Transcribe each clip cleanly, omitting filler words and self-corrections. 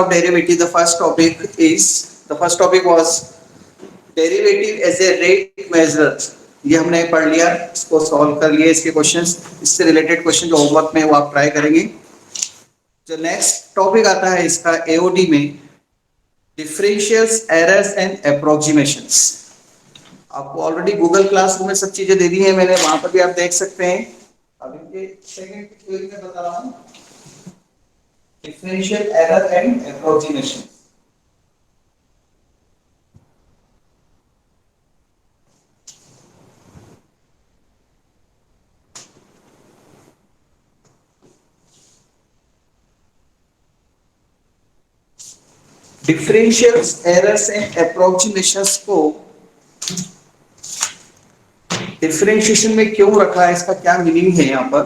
of derivative, the first topic was derivative as a rate measure. ये हमने पढ़ लिया, इसको सॉल्व कर लिया, इसके क्वेश्चंस, इससे रिलेटेड क्वेश्चन जो होमवर्क में वो आप ट्राई करेंगे। जो नेक्स्ट टॉपिक आता है इसका एओडी में, डिफरेंशियल्स, एरर्स एंड अप्रोक्सीमेशंस। आपको ऑलरेडी गूगल क्लासरूम में सब चीजें दे दी है मैंने, वहां पर भी आप देख सकते हैं। अब इनके सेकंड थ्योरी में बता रहा हूं, differential, error and approximation. Differentials, errors and approximations को डिफरेंशिएशन में क्यों रखा है, इसका क्या मीनिंग है? यहाँ पर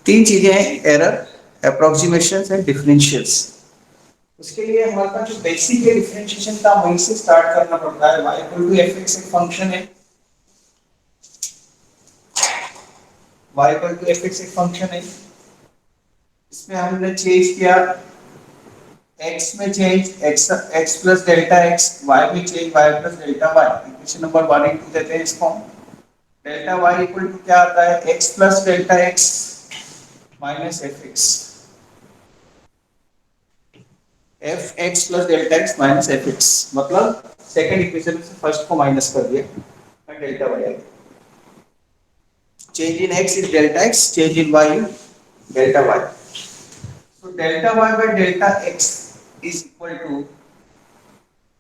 तीन चीजें हैं, एरर, अप्रोक्सीमेशंस एंड डिफरेंशियल्स। उसके लिए हमारे पास जो बेसिक है डिफरेंशिएशन का, वहीं से स्टार्ट करना पड़ता है। y इक्वल टू fx एक फंक्शन है, y इक्वल टू fx एक फंक्शन है। इसमें हमने चेंज किया, x में change x plus delta x, y में change y plus delta y। Equation number 1 और 2 देते हैं इसको। डेल्टा y इक्वल टू क्या आता है, x plus delta x minus fx, fx plus delta x minus fx, मतलब सेकंड इक्वेशन से फर्स्ट को माइनस कर दिया, डेल्टा y आ गया। change in x is delta x, change in y delta y. So delta y by delta x is equal to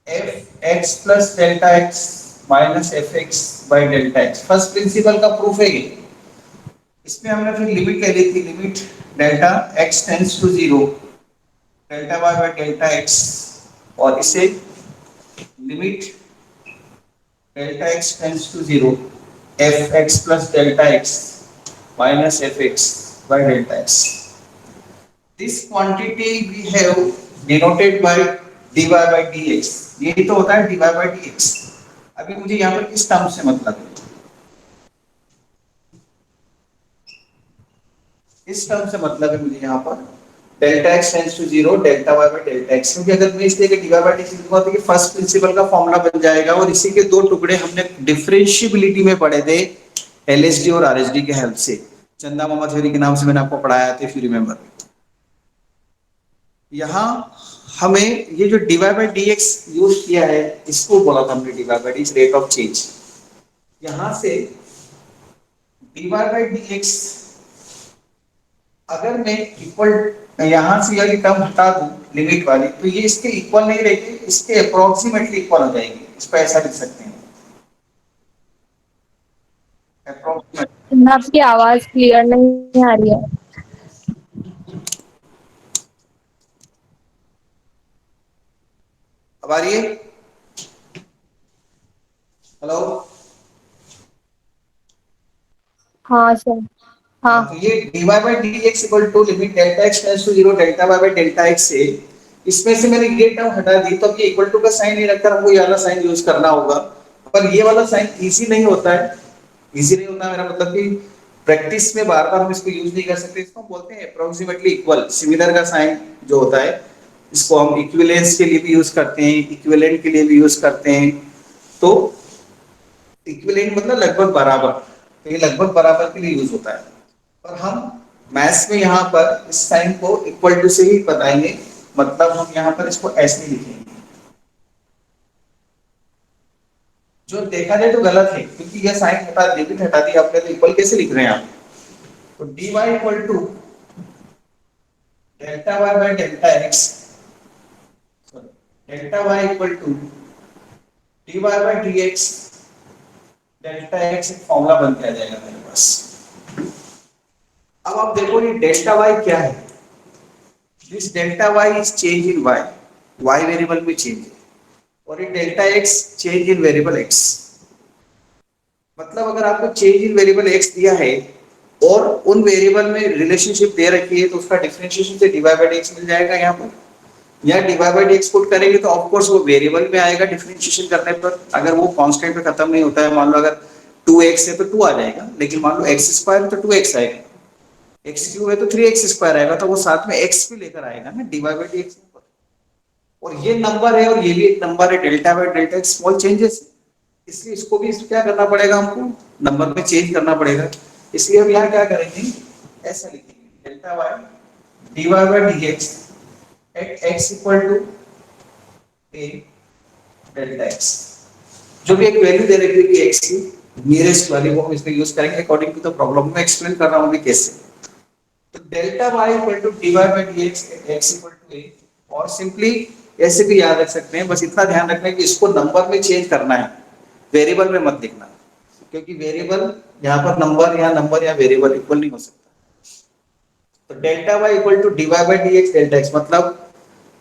fx plus delta x minus fx by delta x. First principle का proof है ये। इसमें हमने फिर limit ले ली थी, limit delta x tends to 0, delta y by delta x, और इसे limit delta x tends to 0, fx plus delta x minus fx by delta x. This quantity we have denoted by dy by dx. ये तो होता है dy by dx। अभी मुझे यहाँ पर किस टर्म से मतलब है, इस टर्म से मतलब है मुझे यहाँ पर delta x tends to 0, delta y by delta x। क्योंकि अगर मैं इसलिए dy by dx लिखूंगा तो ये फर्स्ट प्रिंसिपल का फॉर्मूला बन जाएगा, और इसी के दो टुकड़े हमने डिफरेंशिएबिलिटी में पढ़े थे एलएसडी और आरएसडी के हेल्प से। चंदा मामा थ्योरी के नाम से मैंने आपको पढ़ाया था, इफ यू रिमेंबर। यहाँ हमें ये जो dy by dx यूज किया है, इसको बोला था हमने dy by dx rate of change. यहां से dy by dx अगर मैं इक्वल, यहां से यदि टर्म हटा दूं लिमिट वाली, तो ये इसके इक्वल नहीं रहेगी, इसके अप्रोक्सीमेटली इक्वल हो जाएगी। इसको ऐसा लिख सकते हैं, अप्रोक्सीमेट। आपकी आवाज क्लियर नहीं आ रही है। अब आ रही है? हेलो? हाँ सर, हाँ। तो ये dy by dx equal to limit delta x tends to 0, delta y by delta x से, इसमें से मैंने ये टर्म हटा दी, तो अब ये इक्वल टू का साइन नहीं रखकर हमको ये वाला साइन यूज करना होगा। पर ये वाला साइन इजी नहीं होता है, इजी नहीं होता मेरा मतलब कि प्रैक्टिस में बार बार हम इसको यूज नहीं कर सकते। इसको हम बोलते हैं अप्रोक्सीमेटली इक्वल, सिमिलर का साइन जो होता है, इसको हम इक्विवेलेंस के लिए भी यूज करते हैं, इक्विवेलेंट के लिए भी यूज करते हैं। तो इक्विवेलेंट मतलब लगभग बराबर, तो ये लगभग बराबर के लिए यूज होता है। और हम मैथ्स में यहाँ पर इस साइन को इक्वल टू से ही बताएंगे, मतलब हम यहाँ पर इसको ऐसे लिखेंगे। जो देखा जाए तो गलत है, क्योंकि यह साइन हटा दी, लिमिट हटा दी आपने, तो इक्वल कैसे लिख रहे हैं आप? तो dy equal to delta y by delta x, delta y equal to dy by dx delta x, एक फॉर्मूला बन के आ जाएगा मेरे पास। अब आप देखो ये डेल्टा y क्या है? This delta y is change in y variable में चेंज है, और ये delta x change in variable x। मतलब अगर आपको चेंज इन वेरिएबल x दिया है और उन वेरिएबल में रिलेशनशिप दे रखी है, तो उसका डिफरेंशिएशन से dy by dx मिल जाएगा। यहाँ पर या dy by dx पुट करेंगे तो ऑफ कोर्स वो वेरिएबल में आएगा डिफरेंशिएशन करने पर। अगर वो कांस्टेंट पे खत्म नहीं होता है, मान लो अगर 2x है तो 2 आ जाएगा, लेकिन मान लो x स्क्वायर तो 2x आएगा, x क्यूब है तो 3x स्क्वायर आएगा, तो वो साथ में x भी लेकर आएगा ना dy by dx पर। और ये नंबर है और ये भी एक नंबर है, delta by delta x small changes, इसलिए इसको भी क्या करना पड़ेगा हमको, नंबर में चेंज करना पड़ेगा। इसलिए हम यहाँ क्या करेंगे, ऐसा लिखेंगे delta y d y by d x at x equal to a delta x. जो भी एक वैल्यू दे रखी है एक्स की नियरेस्ट वैल्यू, वो हम इसमें यूज करेंगे अकॉर्डिंग टू द प्रॉब्लम में एक्सप्लेन कर रहा हूँ अभी कैसे। तो delta Y equal to D Y by D X X equal to A, और सिंपली ऐसे भी याद रख सकते हैं, बस इतना ध्यान रखना है कि इसको नंबर में चेंज करना है, वेरिएबल में मत लिखना, क्योंकि वेरिएबल यहाँ पर नंबर या वेरिएबल इक्वल नहीं हो सकता। तो delta Y equal to D Y by D x delta x, मतलब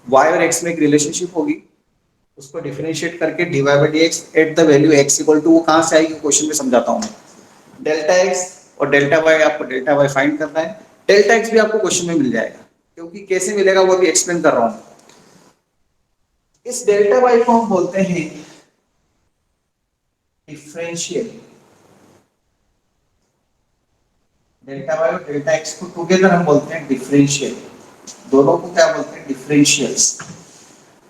वाई और एक्स में एक रिलेशनशिप होगी, उसको डिफरेंशिएट करके d Y by D x at the value x equal to, वो कहाँ से आएगी क्वेश्चन में समझाता हूँ मैं। डेल्टा एक्स और डेल्टा वाई, आपको डेल्टा वाई फाइंड करना है, डेल्टा एक्स भी आपको क्वेश्चन में मिल जाएगा, क्योंकि कैसे मिलेगा वो भी एक्सप्लेन कर रहा हूँ। इस डेल्टा वाई को हम बोलते हैं डिफरेंशियल, डेल्टा वाई और डेल्टा एक्स को टुगेदर हम बोलते हैं डिफरेंशियल, दोनों को क्या बोलते हैं, differentials.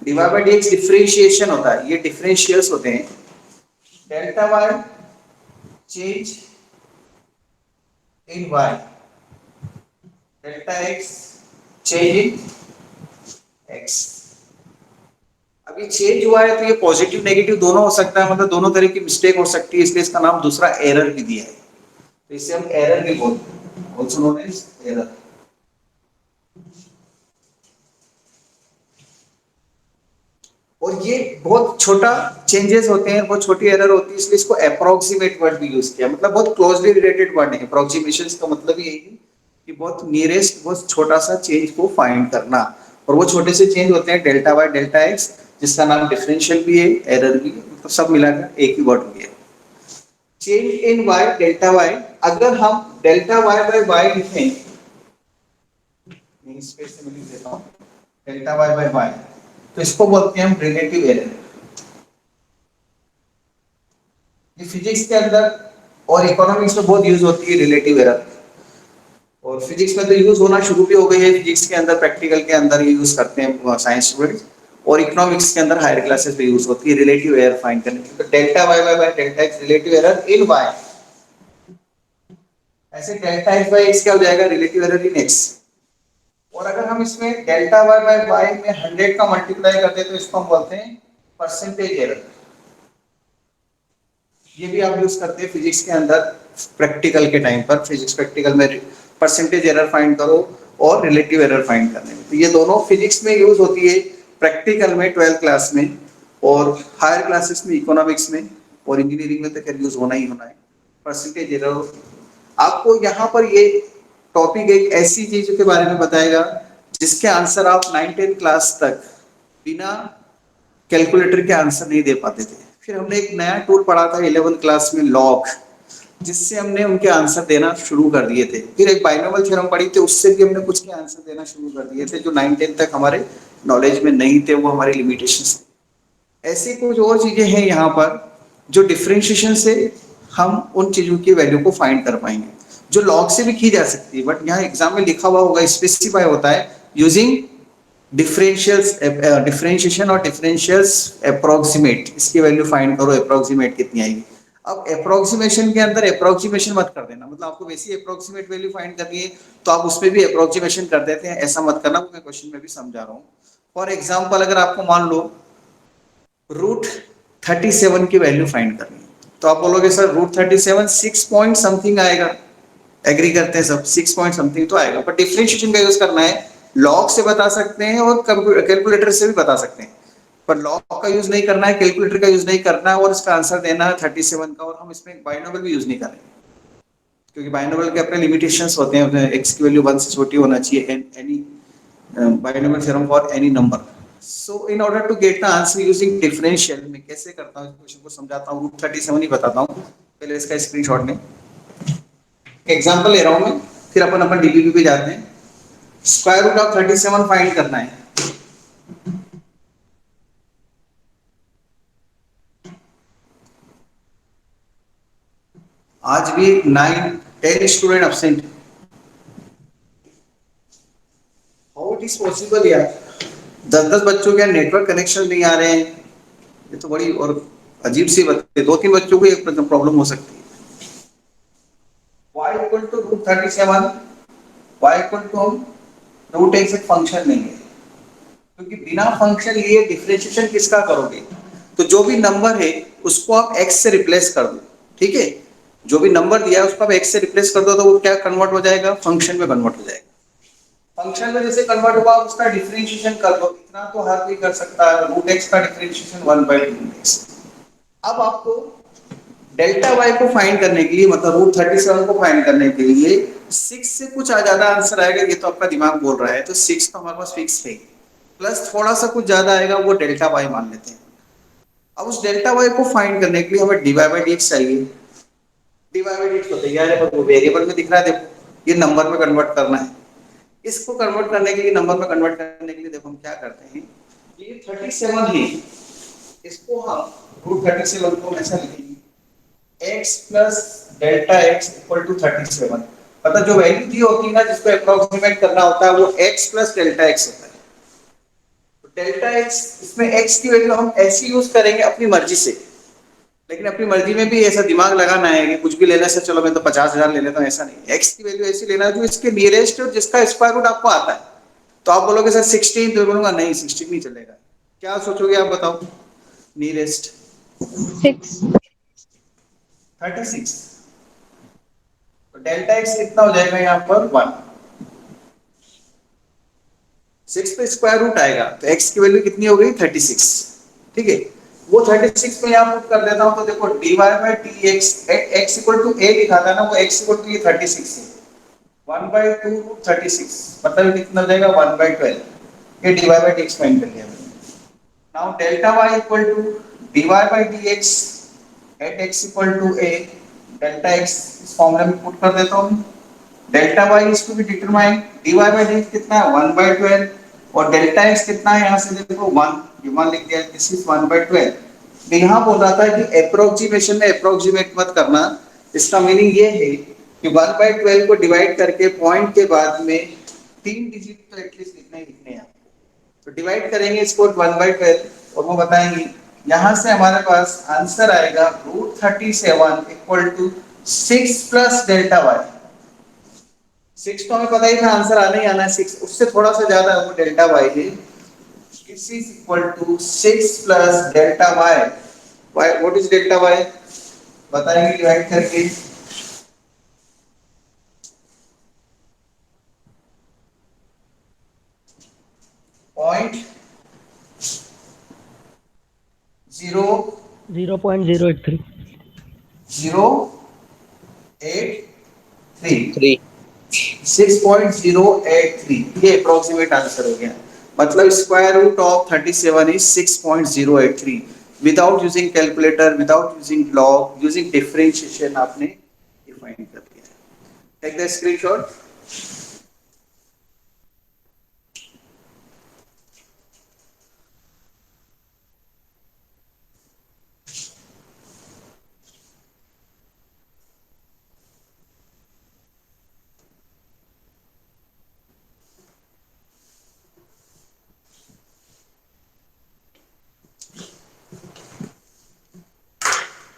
Divide by dx differentiation होता है, ये डिफरेंशियल्स होते हैं। Delta y change in y, delta x change in x. अभी चेंज हुआ है तो ये पॉजिटिव नेगेटिव दोनों हो सकता है, मतलब दोनों तरह की मिस्टेक हो सकती है, इसलिए इसका नाम दूसरा एरर भी दिया है, तो इसे हम एरर भी बोलते हैं, ऑल्सो नोन एज एरर। और ये बहुत छोटा चेंजेस होते हैं, बहुत छोटी एरर होती है, इसलिए इसको अप्रोक्सीमेट वर्ड भी यूज किया, मतलब बहुत क्लोजली रिलेटेड वर्ड है। अप्रोक्सीमेशन का मतलब यही है कि बहुत नियरेस्ट, बहुत छोटा सा चेंज को फाइंड करना, और वो छोटे से चेंज होते हैं डेल्टा वाई डेल्टा एक्स, जिसका नाम डिफरेंशियल भी है, एरर भी है, मतलब सब मिलाकर एक ही वर्ड हो गया। Change in y delta y, अगर हम डेल्टा वाई बाय वाई लिखें, स्पेस से मैं लिख देता हूं डेल्टा वाई बाय वाई, तो इसको बोलते हैं हम रिलेटिव एरर। ये फिजिक्स के अंदर और इकोनॉमिक्स में बहुत यूज होती है रिलेटिव एरर, और फिजिक्स में तो यूज होना शुरू भी हो गई है, फिजिक्स के अंदर प्रैक्टिकल के अंदर ये यूज करते हैं साइंस स्टूडेंट्स, और इकोनॉमिक्स के अंदर हायर क्लासेस में यूज होती है रिलेटिव एरर फाइंड करने की। तो delta y by delta x relative error in y, ऐसे डेल्टा एक्स बाय एक्स क्या हो जाएगा, रिलेटिव एरर इन एक्स। और अगर हम इसमें डेल्टा वाई बाय वाई में 100 का मल्टीप्लाई करते हैं तो इसको हम बोलते हैं परसेंटेज एरर। ये भी आप यूज करते हैं फिजिक्स के अंदर प्रैक्टिकल के टाइम पर, फिजिक्स प्रैक्टिकल में परसेंटेज एरर फाइंड करो और रिलेटिव एरर फाइंड करने में, तो ये दोनों फिजिक्स में यूज होती है, प्रैक्टिकल में 12th क्लास में, और हायर क्लासेस में इकोनॉमिक्स में, और इंजीनियरिंग में तो खैर यूज होना ही होना है परसेंटेज एरर। आपको यहाँ पर ये टॉपिक एक ऐसी चीज के बारे में बताएगा जिसके आंसर आप 9th क्लास तक बिना कैलकुलेटर के आंसर नहीं दे पाते थे। फिर हमने एक नया टूल पढ़ा था 11th क्लास में, लॉग, जिससे हमने उनके आंसर देना शुरू कर दिए थे। फिर एक बाइनोमियल थ्योरम पढ़ी थी, उससे भी हमने कुछ के आंसर देना शुरू कर दिए थे, जो 9th तक हमारे नॉलेज में नहीं थे, वो हमारे लिमिटेशंस थे। ऐसी कुछ और चीजें हैं यहाँ पर जो डिफरेंशिएशन से हम उन चीजों की वैल्यू को फाइंड कर पाएंगे, जो लॉग से भी की जा सकती है, बट यहाँ एग्जाम में लिखा हुआ होगा, स्पेसिफाई होता है यूजिंग डिफरेंशियल्स, डिफरेंशिएशन और डिफरेंशियल्स अप्रोक्सीमेट, इसकी वैल्यू फाइंड करो अप्रोक्सीमेट कितनी आएगी। अब अप्रोक्सीमेशन के अंदर अप्रोक्सीमेशन मत कर देना, मतलब आपको वैसी अप्रोक्सीमेट वैल्यू फाइंड करनी है तो आप उसमें भी अप्रोक्सीमेशन कर देते हैं, ऐसा मत करना, वो मैं क्वेश्चन में भी समझा रहा हूँ। फॉर एग्जाम्पल अगर आपको मान लो रूट 37 की वैल्यू फाइंड करनी है, तो आप बोलोगे सर रूट 37 6 पॉइंट समथिंग आएगा, एग्री करते हैं सब, 6 पॉइंट समथिंग तो आएगा, पर डिफरेंशिएशन का यूज करना है, लॉग से बता सकते हैं और कैलकुलेटर से भी बता सकते हैं, पर लॉग का यूज नहीं करना है, कैलकुलेटर का यूज नहीं करना है, और इसका आंसर देना है 37 का, और हम इसमें बाइनोमियल भी यूज नहीं कर रहे हैं, क्योंकि बाइनोमियल के अपने लिमिटेशंस होते हैं, एक्स की वैल्यू 1 से छोटी होना चाहिए, any binomial theorem for any number. So in order to get the answer using differential, मैं कैसे करता हूँ इस क्वेश्चन को समझाता हूँ, रूट 37 ही बताता हूँ, पहले इसका स्क्रीनशॉट में एग्जांपल ले रहा हूं मैं, फिर अपन अपन डीबीपी पे जाते हैं। स्क्वायर रूट ऑफ 37 फाइंड करना है, आज भी 9-10 student absent, how it is possible यार, 10-10 बच्चों के नेटवर्क कनेक्शन नहीं आ रहे हैं, ये तो बड़ी और अजीब सी बात है। 2-3 बच्चों को एक प्रॉब्लम हो सकती है। y equal to root 37, y equal to हम रूट x एक फंक्शन नहीं है, क्योंकि बिना फंक्शन लिए डिफरेंशिएशन किसका करोगे, तो जो भी नंबर है उसको आप x से रिप्लेस कर दो, ठीक है। जो भी नंबर दिया है उसको आप x से रिप्लेस कर दो तो वो क्या कन्वर्ट हो जाएगा, फंक्शन में कन्वर्ट हो जाएगा। फंक्शन में जैसे कन्वर्ट हुआ उसका डिफरेंशिएशन कर दो, इतना तो हर कोई कर सकता है, रूट x का डिफरेंशिएशन 1/2x। अब आपको डेल्टा y को फाइंड करने के लिए, मतलब रूट 37 को फाइंड करने के लिए 6 से कुछ ज्यादा आंसर आएगा, ये तो आपका दिमाग बोल रहा है, तो 6 तो हमारे पास फिक्स है, प्लस थोड़ा सा कुछ ज्यादा आएगा वो डेल्टा y मान लेते हैं। अब उस डेल्टा y को फाइंड करने के लिए हमें dy बाई dx चाहिए। dy बाई dx तो तैयार है, पर वो वेरिएबल में दिख रहा है, देखो ये नंबर में कन्वर्ट करना है। इसको कन्वर्ट करने के लिए, नंबर में कन्वर्ट करने के लिए देखो हम क्या करते हैं, ये 37 है, इसको हम रूट 37 को ऐसा लिखेंगे x plus delta x equal to 37, मतलब जो वैल्यू दी होती है ना जिसको अप्रोक्सीमेट करना होता है वो x प्लस डेल्टा x होता है। तो डेल्टा x, इसमें x की वैल्यू हम ऐसी यूज करेंगे अपनी मर्जी से, लेकिन अपनी मर्जी में भी ऐसा दिमाग लगाना है कि कुछ भी लेने से चलो मैं तो 50,000 ले लेता हूँ, ऐसा नहीं। x की वैल्यू ऐसी लेना है जो इसके नियरेस्ट और जिसका स्क्वायर रूट आपको आता है। तो आप बोलोगे सर 16, तो बोलूंगा नहीं 16 नहीं चलेगा। क्या सोचोगे आप बताओ, नियरेस्ट 6. 36, तो डेल्टा x कितना हो जाएगा यहाँ पर 1, 6 पे स्क्वायर रूट आएगा तो x की वैल्यू कितनी हो गई 36, ठीक है। वो 36 पे यहाँ पुट कर देता हूँ तो देखो dy by dx x equal to a लिखा था ना, वो x इक्वल टू ये 36 है, 1/2 रूट 36, मतलब ये कितना हो जाएगा 1/12। ये dy बाई dx फाइंड कर लिया मैंने। Now delta y equal to dy by dx at x equal to a, delta x इस फॉर्मूला में पुट कर देता हूँ। Delta y is to be determined, dy by dx कितना है 1/12, और डेल्टा x कितना है यहाँ से देखो 1, ये 1 लिख दिया, दिस इज 1/12। मैं यहाँ बोल रहा था कि अप्रोक्सीमेशन में अप्रोक्सीमेट मत करना, इसका मीनिंग ये है कि 1/12 को डिवाइड करके पॉइंट के बाद में 3 डिजिट तो एटलीस्ट लिखना ही लिखने हैं। तो डिवाइड करेंगे इसको 1/12 और वो बताएंगे, यहां से हमारे पास आंसर आएगा root 37 equal to 6 plus delta y. 6 तो हमें पता ही था आंसर आना ही आना है, 6 उससे थोड़ा सा ज्यादा है वो डेल्टा वाई है। This is equal to 6 plus delta y. Y what is delta y बताएंगे डिवाइड करके। पॉइंट 0 0.083 083 6.083, ये अप्रोक्सीमेट आंसर हो गया। मतलब square root of 37 is 6.083 without using calculator, without using log, using differentiation आपने डिफाइन कर दिया। Take the screenshot.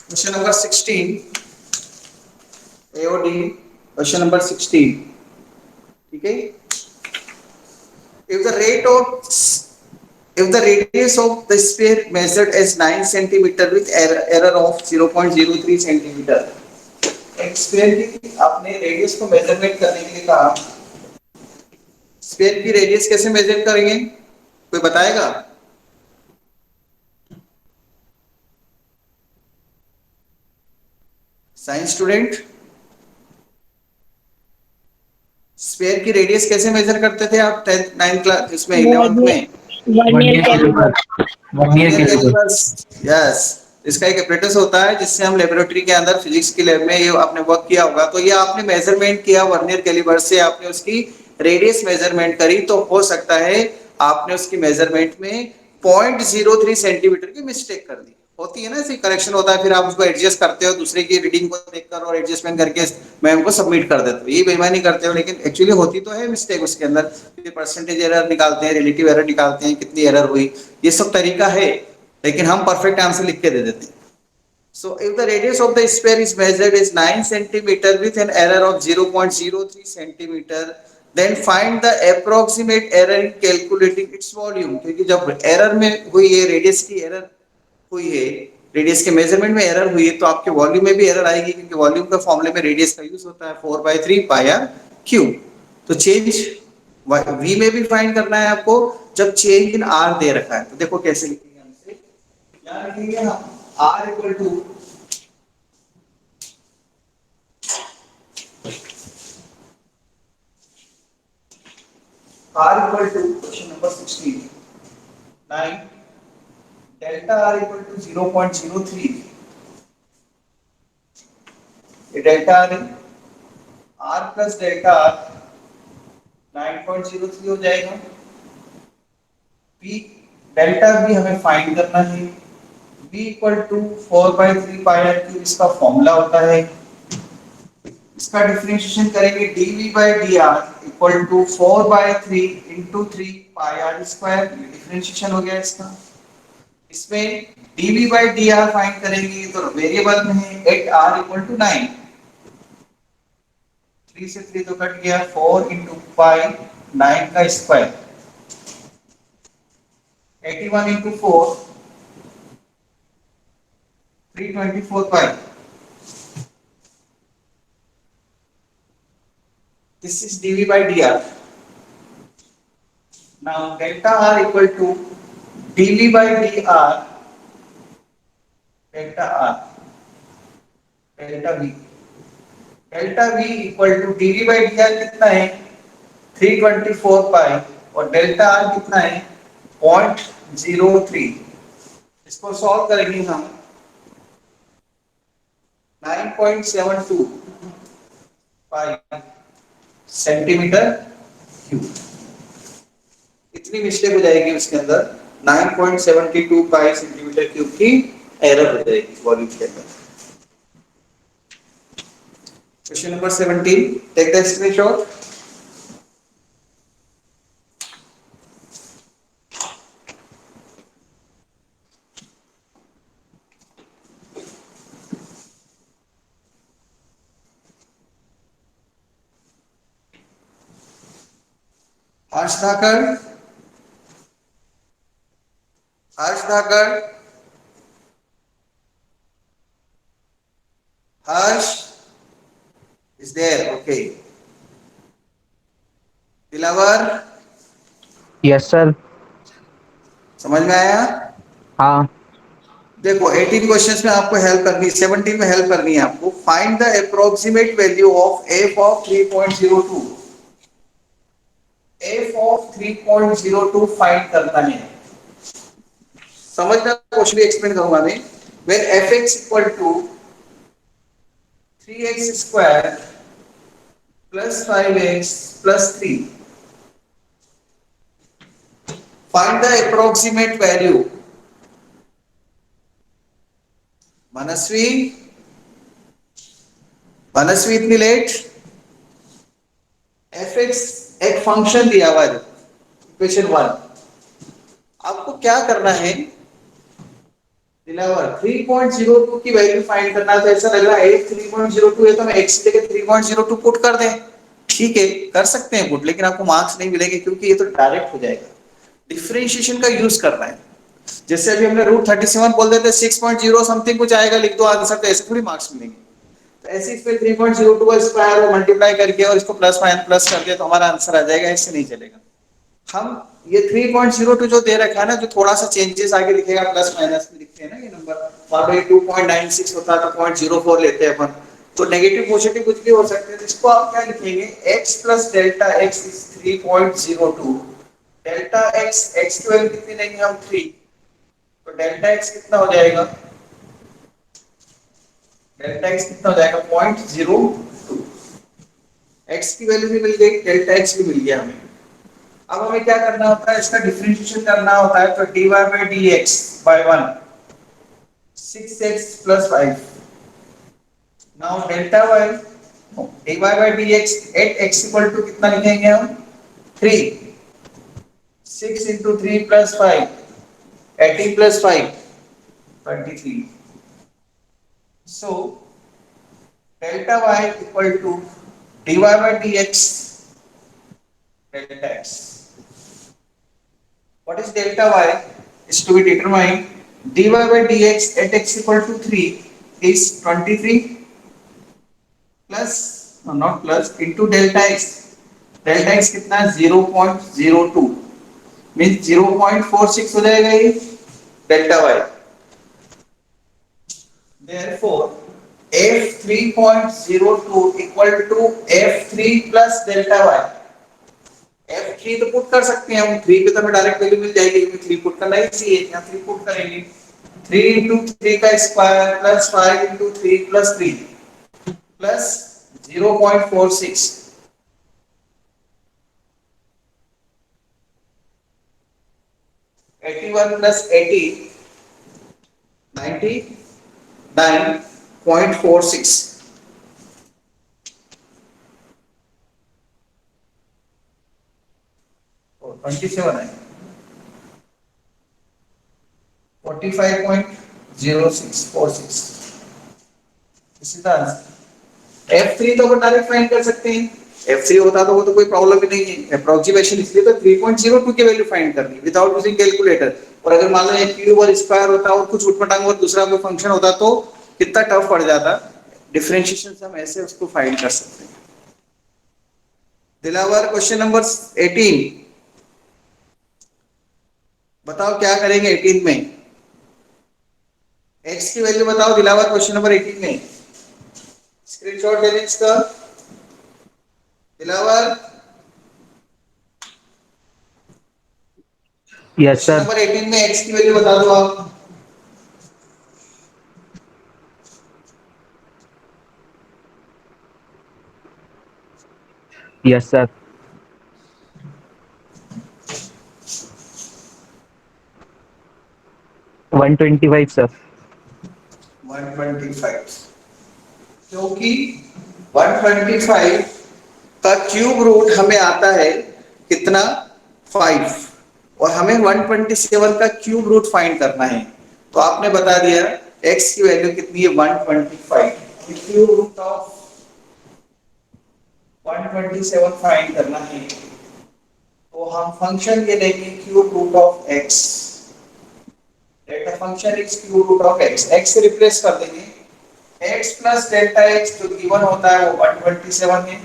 Question number 16, AOD, question number 16, ठीक है। If the radius of the sphere measured as 9 centimeter with error of 0.03 centimeter, एक sphere की आपने radius को measurement करने के लिए कहा, स्फीयर की रेडियस कैसे मेजर करेंगे कोई बताएगा? साइंस स्टूडेंट, स्फीयर की रेडियस कैसे मेजर करते थे आप 10th 9th क्लास इसमें 11th में? Vernier caliper. यस, इसका एक एपरेटस होता है जिससे हम लेबोरेटरी के अंदर फिजिक्स की लैब में ये आपने वर्क किया होगा, तो ये आपने मेजरमेंट किया वर्नियर कैलिपर से, आपने उसकी रेडियस मेजरमेंट करी, तो हो सकता है आपने उसकी मेजरमेंट में 0.03 सेंटीमीटर की मिस्टेक कर दी। होती है ना, ऐसी करेक्शन होता है, फिर आप उसको एडजस्ट करते हो दूसरे की रीडिंग को देखकर और एडजस्टमेंट करके मैम को सबमिट कर देते हो, ये बेईमानी करते हो, लेकिन एक्चुअली होती तो है मिस्टेक उसके अंदर, फिर परसेंटेज एरर निकालते हैं, रिलेटिव एरर निकालते हैं, कितनी एरर हुई, ये सब तरीका है, लेकिन हम परफेक्ट आंसर लिख के दे देते हैं। So if the radius of the sphere is measured is 9 centimeter with an error of 0.03 centimeter, then find the approximate error in calculating its volume। क्योंकि जब एरर में हुई है, रेडियस की एरर हुई है, रेडियस के मेजरमेंट में एरर हुई है, तो आपके वॉल्यूम में भी एरर आएगी, क्योंकि वॉल्यूम का फॉर्मूले में रेडियस का यूज होता है 4/3 पाई आर क्यूब। तो चेंज वी में भी फाइंड करना है आपको, जब चेंज इन आर दे रखा है, तो देखो कैसे लिखेंगे हम इसे, क्या लिखेंगे हम, r equal to question number 16, 9 delta r equal to 0.03, ये डेल्टा r है, r प्लस डेल्टा r 9.03 हो जाएगा। p डेल्टा b हमें फाइंड करना है, b equal to 4/3 pi r cube इसका फॉर्मूला होता है, इसका डिफरेंशिएशन करेंगे dv by dr equal to 4/3 into 3 pi r square, differentiation हो गया इसका। इसमें dv by dr फाइंड करेंगे तो वेरिएबल में है एट r इक्वल टू 9, 3 से 3 तो कट गया, 4 into पाई 9 का square, 81 into 4 324 pi. This is dv by dr. Now delta r equal to dv by dr delta r delta v, delta v equal to dv by dr कितना है 324 पाई, और delta r कितना है 0.03। इसको solve करेंगे हम 9.72 pi centimetre cube, इतनी mistake हो जाएगी उसके अंदर, 9.72 पाई सेंटीमीटर क्यूब की एरर हो जाएगी वॉल्यूम के अंदर। Question number 17, take the screenshot. Harsh Dhakar, Harsh Dhakar, Harsh is there, okay। Dilawar, yes sir. समझ में आया? हाँ। देखो 18 क्वेश्चंस में आपको हेल्प करनी, 17 में हेल्प करनी है आपको। Find the approximate value of f of 3.02, f of 3.02 find करना है। समझना, क्वेश्चन भी एक्सप्लेन करूंगा मैं। when fx equal to 3x square plus 5x plus 3, find the approximate value। मनस्वी, मनस्वी इतनी लेट। fx एक फंक्शन दिया हुआ है, इक्वेशन 1, आपको क्या करना है दिलावर, 3.02 की वैल्यू फाइंड करना है। तो ऐसा लग रहा है 3.02 है तो मैं x लेके 3.02 पुट कर दें, ठीक है कर सकते हैं पुट, लेकिन आपको मार्क्स नहीं मिलेंगे क्योंकि ये तो डायरेक्ट हो जाएगा। डिफरेंशिएशन का यूज करना है, जैसे अभी हमने √37 बोल देते 6.0 समथिंग कुछ आएगा, लिख दो आंसर, तो ऐसे थोड़ी मार्क्स मिलेंगे। तो ऐसे इस पे 3.02 का स्क्वायर और मल्टीप्लाई करके और इसको प्लस प्लस कर दिया तो हमारा आंसर आ जाएगा, ऐसे नहीं चलेगा। हम ये 3.02 जो दे रखा है ना, जो थोड़ा सा चेंजेस आगे लिखेगा, प्लस माइनस में लिखते हैं ना ये नंबर, मान लो 2.96 होता तो 0.04 लेते हैं अपन, तो नेगेटिव पॉजिटिव कुछ भी हो सकते हैं। तो इसको आप क्या लिखेंगे, x plus delta x is 3.02, delta x x की वैल्यू कितनी लेंगे हम 3, तो डेल्टा x कितना हो जाएगा, डेल्टा x कितना हो जाएगा 0.02, x की वैल्यू भी मिल गई, डेल्टा x भी मिल गया हमें। अब हमें क्या करना होता है, इसका डिफरेंशिएशन करना होता है, तो dy by dx by 1 6x plus 5. Now delta y dy by dx at x equal to कितना लिखेंगे हम 3. 6 into 3 plus 5 18 plus 5 23. So delta y equal to dy by dx delta x. What is delta y is to be determined. Dy by dx at x equal to 3 is 23 plus no, not plus into delta x. Delta x कितना 0.02 means 0.46 हो जाएगा ये delta y. Therefore f3.02 equal to f3 plus delta y. f3 तो put कर सकते हैं हम 3 पे तो हमें डायरेक्ट वैल्यू मिल जाएगी लेकिन 3 पुट करना ही चाहिए यहाँ 3 पुट करेंगे 3 into 3 का square plus 5 into 3 plus 3 plus 0.46 81 plus 80 99.46 और 27 है 45.0646 This is the answer. F3 तो अपन डायरेक्ट फाइंड कर सकते हैं F3 होता तो वो तो कोई प्रॉब्लम ही नहीं है अप्रोक्सीमेशन इसलिए तो 3.02 की वैल्यू फाइंड करनी विदाउट यूजिंग कैलकुलेटर और अगर मान लो एक क्यूब और स्क्वायर होता और कुछ उठपटांग और दूसरा कोई फंक्शन होता तो कितना टफ पड़ जाता डिफरेंशिएशन से हम ऐसे उसको फाइंड कर सकते हैं दिलावर क्वेश्चन नंबर 18 बताओ क्या करेंगे 18 में x की वैल्यू बताओ दिलावर क्वेश्चन नंबर 18 में स्क्रीनशॉट ले लें इसका Dilawar yes question sir. Number 18 में x की वैल्यू बता दो आप यस सर. 125 सर. 125 क्योंकि 125 का क्यूब रूट हमें आता है कितना 5 और हमें 127 का क्यूब रूट फाइंड करना है तो आपने बता दिया x की वैल्यू कितनी है 125 क्यूब रूट ऑफ 127 फाइंड करना है तो हम फंक्शन ये लेंगे cube root of x delta function is cube root of x x से रिप्लेस कर देंगे x प्लस डेल्टा x जो गिवन होता है वो 127 है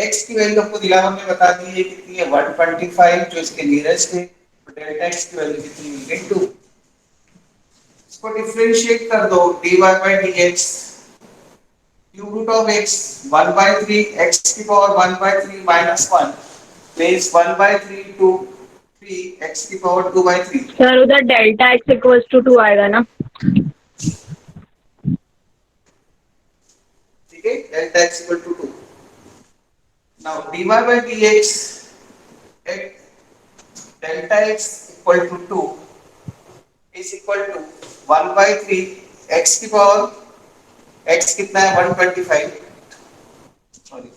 x की वैल्यू आपको दिला हमने बता दी है कितनी है 125 जो इसके नियरेस्ट है तो डेल्टा x की वैल्यू कितनी है 2 इसको डिफरेंशिएट कर दो dy by dx cube root of x 1/3 x की power 1/3 minus 1 means 1/3 to 3 x की पावर 2/3 सर उधर डेल्टा एक्स इक्वल्स टू 2 आएगा ना ठीक है delta x equal to 2 now dy by dx at delta x equal to 2 is equal to 1/3 x की power x कितना है 125 sorry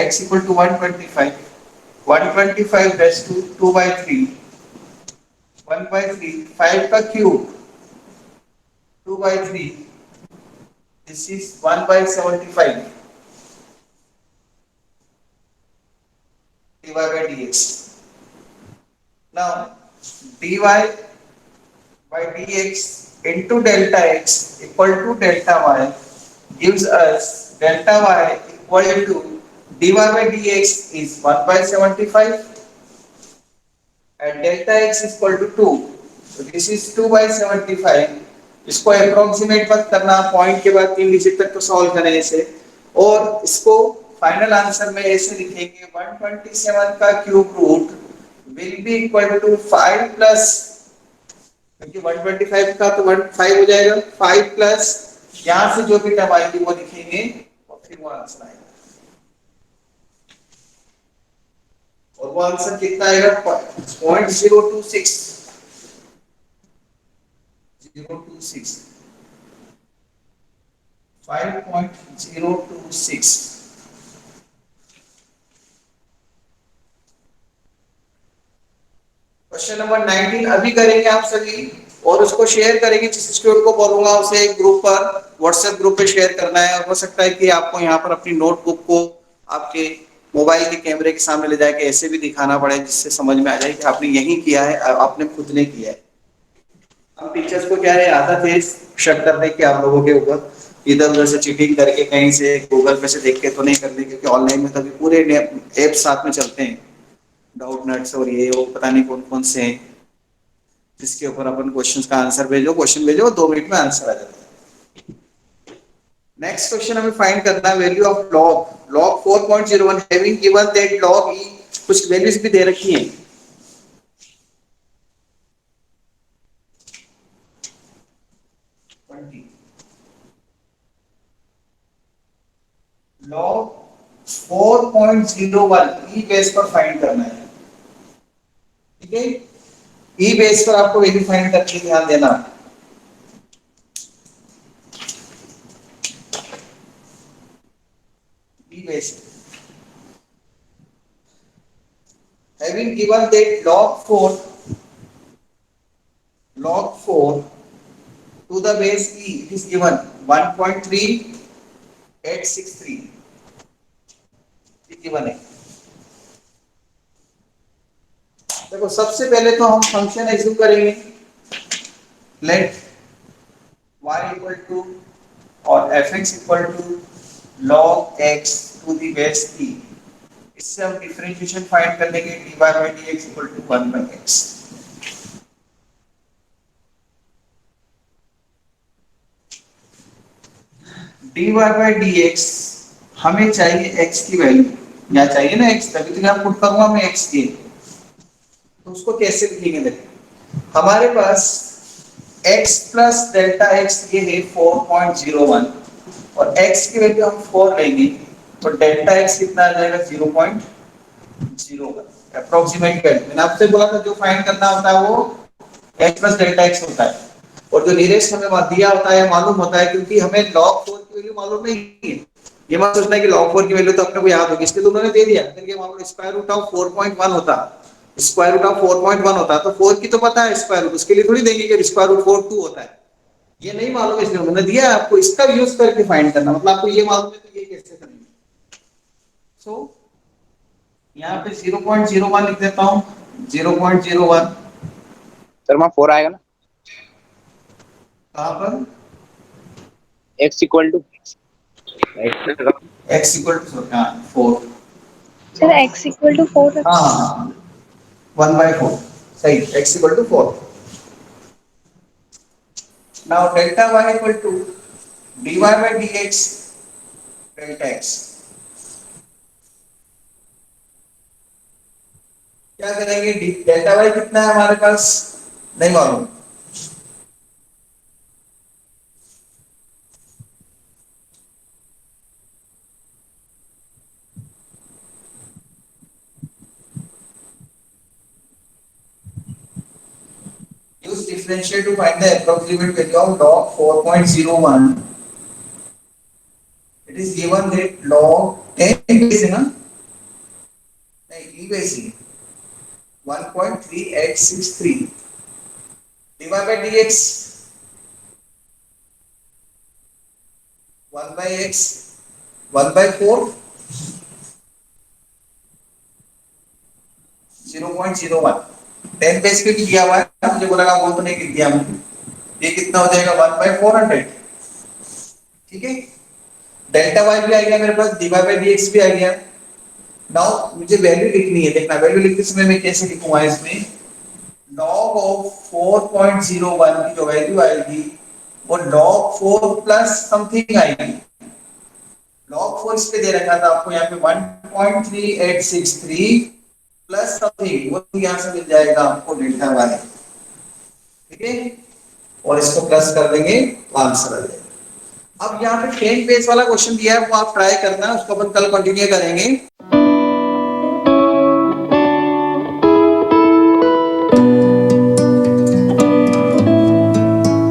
x equal to 125 125 raised to 2/3 1/3 5 का cube 2/3 this is 1/75 dy by dx now dy by dx into delta x equal to delta y gives us delta y equal to dy by dx is 1/75 and delta x is equal to 2 so this is 2/75 इसको approximate मत करना point के बाद 3 digit तक तो solve करें इसे और इसको फाइनल आंसर में ऐसे लिखेंगे 127 का cube root will be equal to 5 plus क्योंकि 125 का तो 5 हो जाएगा 5 प्लस यहां से जो भी टर्म आएगी वो लिखेंगे और फिर वो आंसर आएगा और वो आंसर कितना आएगा 0.026 026 5.026। क्वेश्चन नंबर 19 अभी करेंगे आप सभी, और उसको शेयर करेंगे। जिस स्टूडेंट को बोलूंगा उसे एक ग्रुप पर, व्हाट्सएप ग्रुप पे शेयर करना है। और हो सकता है कि आपको यहाँ पर अपनी नोटबुक को आपके मोबाइल के कैमरे के सामने ले जाके ऐसे भी दिखाना पड़े, जिससे समझ में आ जाए कि आपने यही किया है, आपने खुद ने किया है। हम टीचर्स को क्या है, आदत है शक करने की आप लोगों के ऊपर, इधर उधर से चीटिंग करके कहीं से गूगल पे से देख के तो नहीं करने, क्योंकि ऑनलाइन में तभी पूरे ऐप साथ में चलते हैं, डाउट नट्स और ये वो पता नहीं कौन कौन से हैं, जिसके ऊपर अपन क्वेश्चंस का आंसर भेजो, क्वेश्चन भेजो, 2 मिनट में आंसर आ जाता है। नेक्स्ट क्वेश्चन हमें फाइंड करना है value of log. Log 4.01 having given that log E, कुछ वैल्यूज भी दे रखी हैं। लॉग 4.01 ई बेस पर फाइंड करना है। ठीक है, ई बेस पर आपको वैल्यू फाइंड करके ध्यान देना। ई base having given that log 4 to the base e, it is given 1.3863 given है। देखो सबसे पहले तो हम फंक्शन एज्यूम करेंगे, लेट y इक्वल टू और fx equal to log x to the base e। इससे हम डिफरेंशिएशन फाइंड करने के dy by dx equal to 1 by x। dy by dx हमें चाहिए x की वैल्यू, यहाँ चाहिए ना x, तभी तो यहाँ पुट करूंगा मैं x की। तो उसको कैसे लिखेंगे, देखो हमारे पास x प्लस डेल्टा x ये है 4.01, और x की वैल्यू हम 4 लेंगे, तो डेल्टा x कितना आ जाएगा 0.01 अप्रोक्सीमेट वैल्यू। मैंने आपसे बोला था जो फाइंड करना होता है वो x प्लस डेल्टा x होता है, और जो नियरेस्ट हमें दिया होता है मालूम होता है, क्योंकि हमें log 4 की वैल्यू मालूम नहीं है। ये मत सोचना कि log 4 की वैल्यू तो अपने को याद होगी, इसलिए तो उन्होंने दे दिया। अगर ये मान लो स्क्वायर रूट ऑफ 4.1 होता, स्क्वायर रूट ऑफ 4.1 होता तो 4 की तो पता है स्क्वायर रूट, उसके लिए थोड़ी देंगे कि स्क्वायर रूट 4 2 होता है। ये नहीं मालूम है इसलिए उन्होंने दिया है आपको, इसका यूज करके फाइंड करना। मतलब आपको ये मालूम है तो ये कैसे करेंगे। सो यहाँ पे 0.01 लिख देता हूँ, 0.01। सर वहाँ 4 आएगा ना, कहाँ पर x equal to x equal to 4। Sir x equal to 4 है। हाँ 1/4 सही, x equal to 4। Now delta y equal to dy by dx delta x। क्या करेंगे, डेल्टा y कितना है हमारे पास नहीं मालूम, use differentiate to find the approximate value of log 4.01। it is given that log 10 base है ना, नहीं e base है 1.3863 divided by dx 1 by x 1/4 0.01। 10 base पे भी दिया हुआ है, मुझे बोला वो तो नहीं लिख दिया मैंने। ये कितना हो जाएगा 1/400। ठीक है, डेल्टा y भी आ गया मेरे पास, dy by dx भी आ गया। नाउ मुझे वैल्यू लिखनी है, देखना वैल्यू लिखते समय मैं कैसे लिखूंगा इसमें। log ऑफ 4.01 की जो वैल्यू आएगी वो log 4 प्लस समथिंग आएगी। log 4 इस पे दे रखा था आपको यहाँ पे 1.3863 प्लस समथिंग, वो यहाँ से मिल जाएगा आपको डेल्टा y। ठीक है, और इसको प्लस कर देंगे आंसर आ जाएगा। अब यहाँ पे 10 बेस वाला क्वेश्चन दिया है, वो आप ट्राई करना, उसको अपन कल कंटिन्यू करेंगे।